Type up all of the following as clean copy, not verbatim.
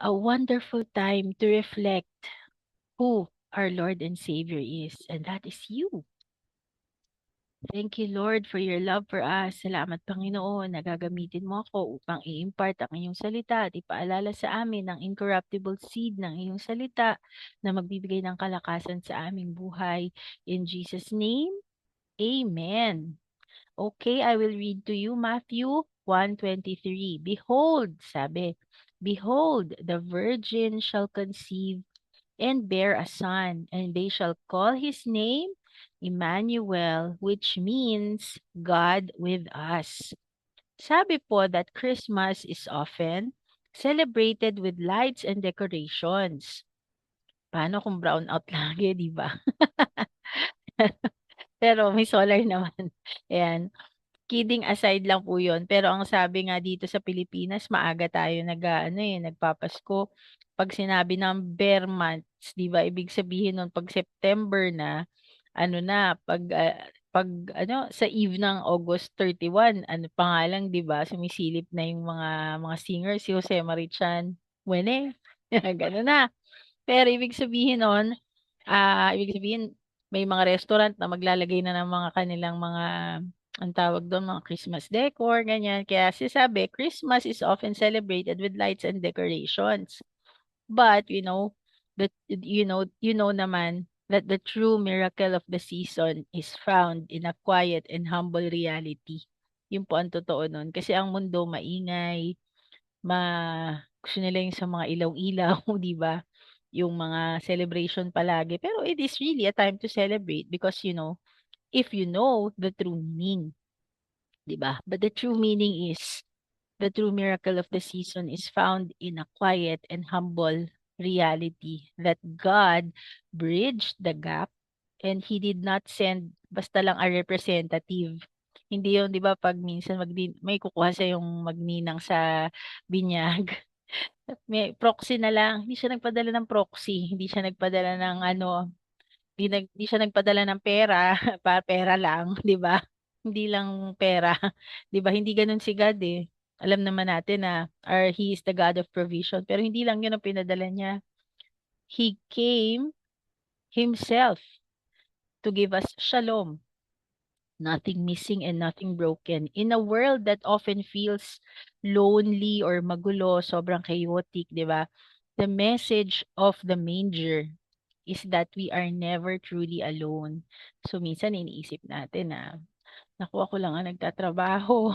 a wonderful time to reflect who our Lord and Savior is, and that is you. Thank you, Lord, for your love for us. Salamat, Panginoon, na gagamitin mo ako upang i-impart ang iyong salita at ipaalala sa amin ang incorruptible seed ng iyong salita na magbibigay ng kalakasan sa aming buhay. In Jesus' name, Amen. Okay, I will read to you Matthew 1:23. Behold, sabi, behold, the virgin shall conceive and bear a son, and they shall call his name Emmanuel, which means God with us. Sabi po that Christmas is often celebrated with lights and decorations. Paano kung brown out lagi, di ba? Pero may solar naman. Ayan. Kidding aside lang po 'yun, pero ang sabi nga dito sa Pilipinas maaga tayo nag-aano, nagpapasko. 'Pag sinabi ng bare months, 'di ba, ibig sabihin nun 'pag September na, ano na, 'pag ano, sa eve ng August 31 ano pa nga lang, 'di ba, sumisilip na yung mga singer, si Jose Marichan, Wene, gano'n na. Pero ibig sabihin may mga restaurant na maglalagay na ng mga kanilang mga, anong tawag dun, mga Christmas decor, ganyan. Kaya sinasabi, Christmas is often celebrated with lights and decorations. But, you know naman that the true miracle of the season is found in a quiet and humble reality. Yun po ang totoo nun. Kasi ang mundo maingay, gusto nila yung sa mga ilaw-ilaw, 'di ba? Yung mga celebration palagi. Pero it is really a time to celebrate because, if you know the true meaning, 'di ba? But the true miracle of the season is found in a quiet and humble reality that God bridged the gap and He did not send basta lang a representative. Hindi yun, 'di ba, 'pag minsan may kukuha sa yung magninang sa binyag. May proxy na lang, hindi siya nagpadala ng proxy, hindi siya nagpadala ng ano, hindi siya nagpadala ng pera, pera lang, 'di ba? Hindi lang pera, 'di ba? Hindi gano'n si God, eh. Alam naman natin na He is the God of provision, pero hindi lang 'yun ang pinadala niya. He came Himself to give us shalom, nothing missing and nothing broken. In a world that often feels lonely or magulo, sobrang chaotic, 'di ba? The message of the manger is that we are never truly alone. So minsan iniisip natin na, naku, ako lang ang nagtatrabaho.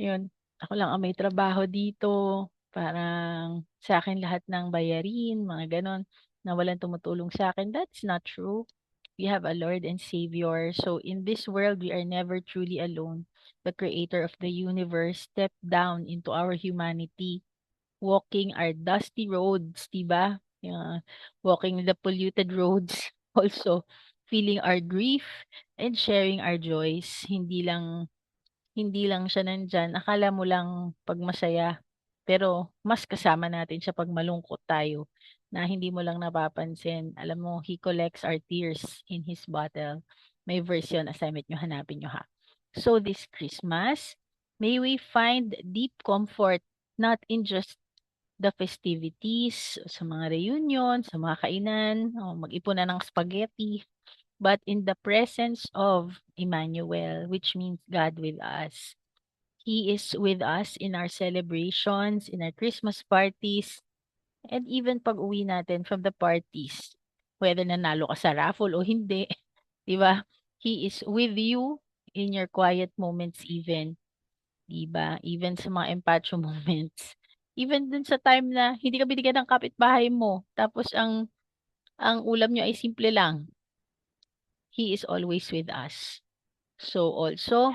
'Yun, ako lang ang may trabaho dito. Parang sa akin lahat ng bayarin, mga gano'n, na walang tumutulong sa akin. That's not true. We have a Lord and Savior. So in this world, we are never truly alone. The creator of the universe stepped down into our humanity, walking our dusty roads, 'di ba? Walking the polluted roads, also feeling our grief and sharing our joys. Hindi lang siya nandiyan, akala mo lang 'pag masaya, pero mas kasama natin siya 'pag malungkot tayo na hindi mo lang napapansin. Alam mo, He collects our tears in His bottle. May verse yun, assignment niyo, hanapin niyo, ha. So this Christmas, may we find deep comfort not in just the festivities, sa mga reunion, sa mga kainan, o mag-ipon na ng spaghetti, but in the presence of Emmanuel, which means God with us. He is with us in our celebrations, in our Christmas parties, and even pag-uwi natin from the parties, whether nanalo ka sa raffle o hindi, 'di ba? He is with you in your quiet moments even, 'di ba? Even sa mga empacho moments. Even dun sa time na hindi ka binigyan ng kapitbahay mo, tapos ang ulam niyo ay simple lang, He is always with us. So also,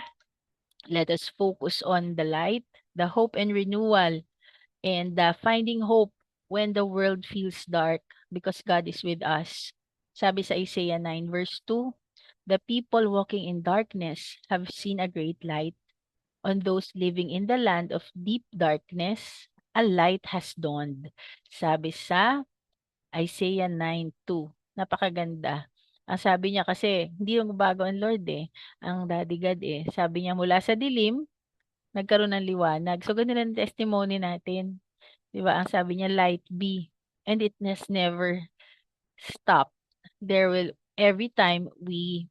let us focus on the light, the hope and renewal, and finding hope when the world feels dark because God is with us. Sabi sa Isaiah 9 verse 2, the people walking in darkness have seen a great light. On those living in the land of deep darkness, a light has dawned. Sabi sa Isaiah 9:2. Napakaganda. Ang sabi niya kasi, hindi bago ang Lord, ang Daddy God, Sabi niya, mula sa dilim, nagkaroon ng liwanag. So, ganun ang testimony natin. 'Di ba? Ang sabi niya, light be. And it has never stopped. There will, every time we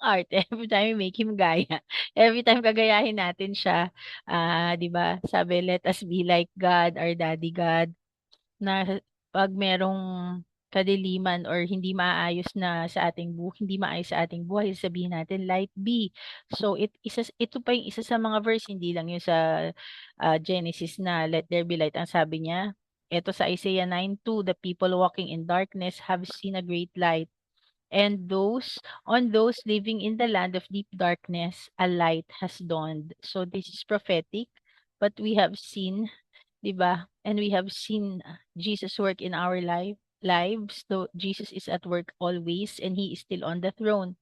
art, every time we make him gaya, every time gagayahin natin siya, 'di ba? Sabi, let us be like God, our daddy God, na 'pag merong kadiliman or hindi maayos na sa ating hindi maayos sa ating buhay, sabihin natin, light be. So ito pa yung isa sa mga verse, hindi lang yung sa Genesis na let there be light. Ang sabi niya, eto sa Isaiah 9:2, the people walking in darkness have seen a great light. And those living in the land of deep darkness, a light has dawned. So this is prophetic, but we have seen, 'di ba? And we have seen Jesus work in our lives. Though Jesus is at work always and he is still on the throne.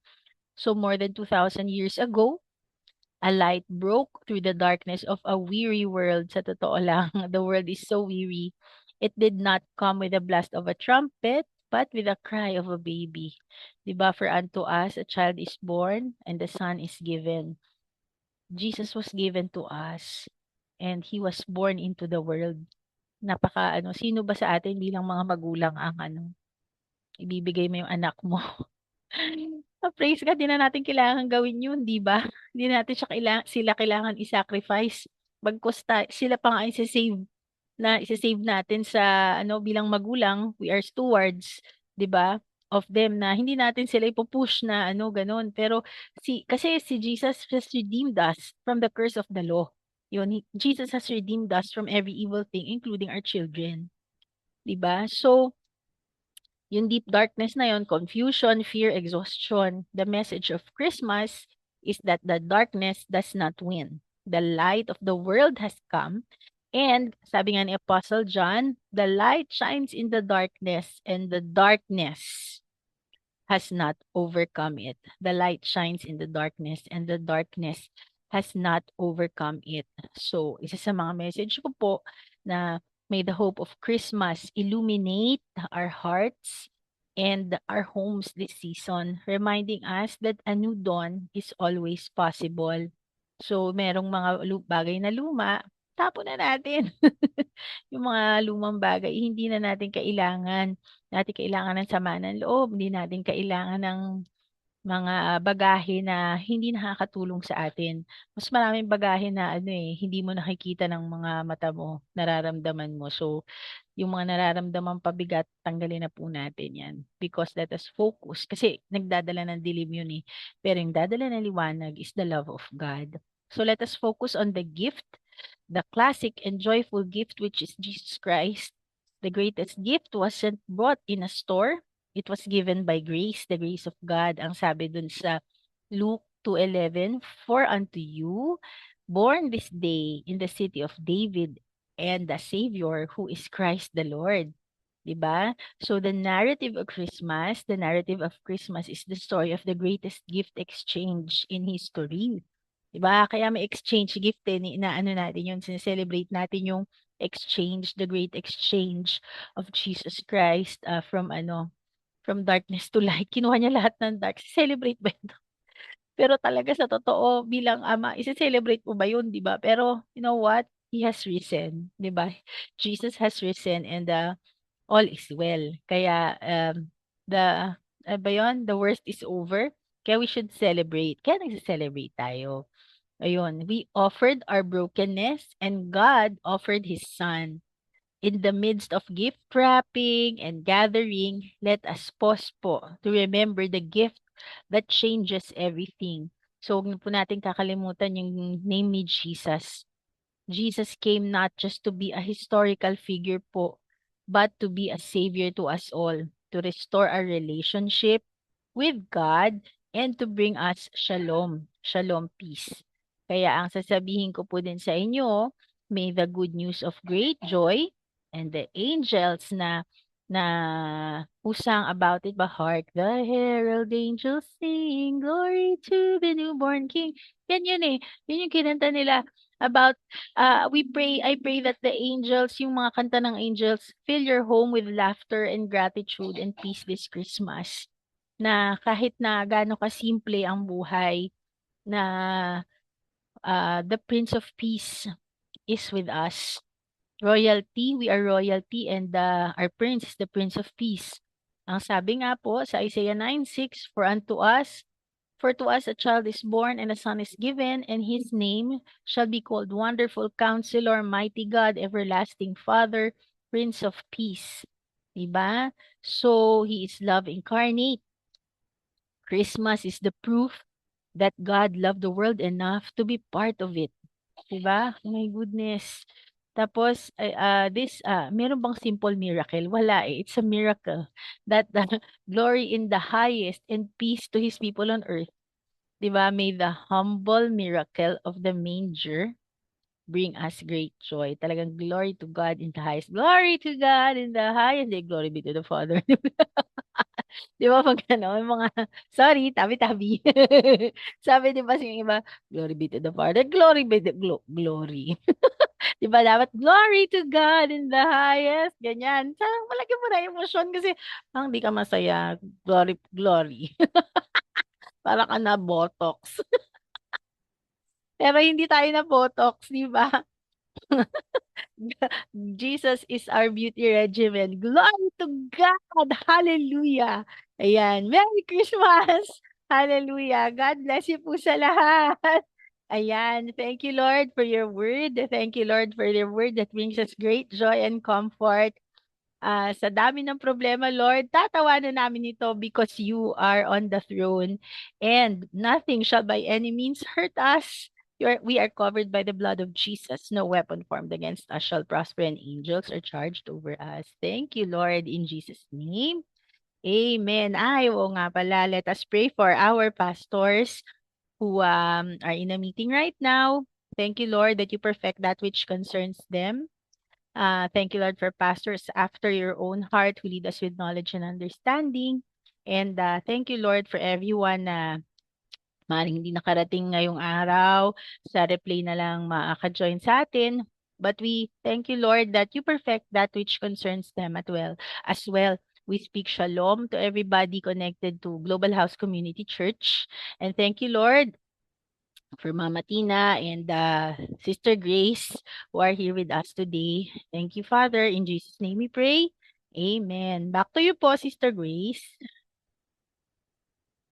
So more than 2000 years ago, a light broke through the darkness of a weary world. Sa totoo lang, the world is so weary. It did not come with a blast of a trumpet, but with a cry of a baby. 'Di ba? For unto us a child is born and the son is given. Jesus was given to us and he was born into the world. Sino ba sa atin bilang mga magulang ang ibibigay mo yung anak mo? Praise God, 'di na natin kailangan gawin 'yun, 'di ba? Hindi natin sila kailangan i-sacrifice. Bagkus sila pa nga ise-save natin sa bilang magulang, we are stewards, 'di ba, of them, na hindi natin sila ipu-push na gano'n. Pero kasi si Jesus has redeemed us from the curse of the law. 'Yun, Jesus has redeemed us from every evil thing, including our children, 'di ba? So yung deep darkness na yun, confusion, fear, exhaustion. The message of Christmas is that the darkness does not win. The light of the world has come. And sabi nga ni Apostle John, the light shines in the darkness and the darkness has not overcome it. The light shines in the darkness and the darkness has not overcome it. So, isa sa mga message ko po na may the hope of Christmas illuminate our hearts and our homes this season, reminding us that a new dawn is always possible. So, merong mga bagay na luma, tapon na natin. Yung mga lumang bagay, hindi na natin kailangan ng sama ng loob, hindi natin kailangan ng mga bagahe na hindi nakakatulong sa atin. Mas maraming bagahe na hindi mo nakikita ng mga mata mo, nararamdaman mo. So, yung mga nararamdamang pabigat, tanggalin na po natin yan. Because let us focus. Kasi nagdadala ng dilim yun eh. Pero yung dadala ng liwanag is the love of God. So let us focus on the gift, the classic and joyful gift, which is Jesus Christ. The greatest gift wasn't bought in a store. It was given by grace, the grace of God. Ang sabi dun sa Luke 2:11, for unto you, born this day in the city of David, and the Savior who is Christ the Lord. 'Di ba? So the narrative of Christmas is the story of the greatest gift exchange in history. 'Di ba? Kaya may exchange gift na natin 'yun, celebrate natin yung exchange, the great exchange of Jesus Christ from darkness to light. Kinuha niya lahat ng dark. Celebrate ba 'yun? Pero talaga sa totoo bilang ama, ise-celebrate mo ba 'yun, 'di ba? Pero you know what? He has risen, 'di ba? Jesus has risen and all is well. Kaya the ba 'yun? The worst is over. Kaya we should celebrate. Kaya nagse-celebrate tayo. Ayun, we offered our brokenness and God offered His Son. In the midst of gift wrapping and gathering, let us pause po to remember the gift that changes everything. So, huwag na po natin kakalimutan yung name ni Jesus. Jesus came not just to be a historical figure po, but to be a savior to us all, to restore our relationship with God, and to bring us shalom, shalom peace. Kaya ang sasabihin ko po din sa inyo, may the good news of great joy and the angels na usang about it, but hark the herald angels sing, glory to the newborn King. Yan yun eh. Yun yung kinanta nila about I pray that the angels, yung mga kanta ng angels, fill your home with laughter and gratitude and peace this Christmas. Na kahit na gaano kasimple ang buhay, na the Prince of Peace is with us. Royalty, we are royalty, and our prince is the Prince of Peace. Ang sabi nga po sa Isaiah 9:6, For to us a child is born and a son is given, and his name shall be called Wonderful Counselor, Mighty God, Everlasting Father, Prince of Peace. Diba? So, he is love incarnate. Christmas is the proof that God loved the world enough to be part of it. Diba? Oh my goodness. Tapos, meron bang simple miracle? Wala eh. It's a miracle that glory in the highest and peace to His people on earth. 'Di ba? May the humble miracle of the manger bring us great joy. Talagang glory to God in the highest. Glory to God in the highest. Di, glory be to the Father. 'Di ba pag ano, yung mga, sorry, tabi-tabi. Sabi 'di ba yung iba, glory be to the Father, glory be to glory. 'Di ba dapat glory to God in the highest, ganyan. Parang malagyan mo na emosyon kasi parang di ka masaya, glory, glory. Para ka na botox. Pero hindi tayo na botox, 'di ba? Jesus is our beauty regimen. Glory to God! Hallelujah! Ayan. Merry Christmas! Hallelujah! God bless you po sa lahat. Ayan. Thank you, Lord, for your word. Thank you, Lord, for your word that brings us great joy and comfort. Sa dami ng problema, Lord, tatawanan namin ito because you are on the throne and nothing shall by any means hurt us. We are covered by the blood of Jesus. No weapon formed against us shall prosper, and angels are charged over us. Thank you, Lord, in Jesus' name. Amen. Ay, oo nga pala. Let us pray for our pastors who are in a meeting right now. Thank you, Lord, that you perfect that which concerns them. Thank you, Lord, for pastors after your own heart who lead us with knowledge and understanding. And thank you, Lord, for everyone na maaaring hindi nakarating ngayong araw, sa replay na lang makaka-join sa atin. But we thank you, Lord, that you perfect that which concerns them as well. We speak shalom to everybody connected to Global House Community Church. And thank you, Lord, for Mama Tina and Sister Grace who are here with us today. Thank you, Father. In Jesus' name we pray. Amen. Back to you po, Sister Grace.